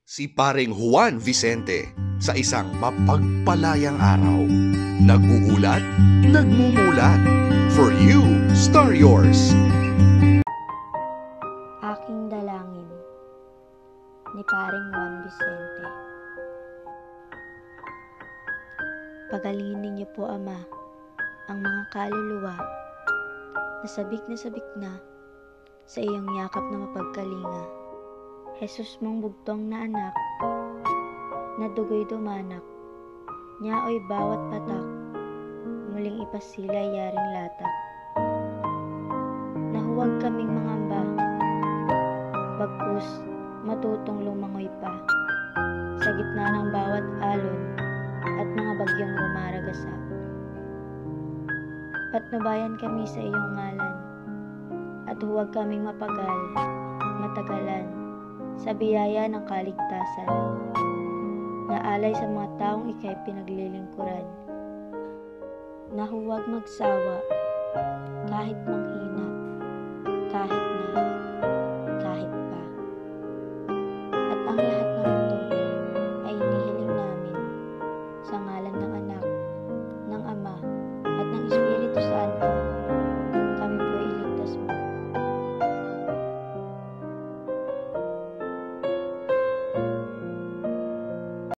Si Paring Juan Vicente sa isang mapagpalayang araw. Nag-uulat, nagmumulat. For you, Star Yours. Aking dalangin ni Paring Juan Vicente. Pagalingin niyo po, Ama, ang mga kaluluwa na sabik na sa iyong yakap na mapagkalinga. Jesus mong bugtong na anak, na dugo'y dumanak, niyao'y bawat patak, muling ipasilay yaring latak. Na huwag kaming mangamba, bagkus matutong lumangoy pa, sa gitna ng bawat alon at mga bagyong rumaragasa. Patnubayan kami sa iyong ngalan, at huwag kaming matagalan, sa biyaya ng kaligtasan, na alay sa mga taong ika'y pinaglilingkuran, na huwag magsawa, kahit manghina, kahit na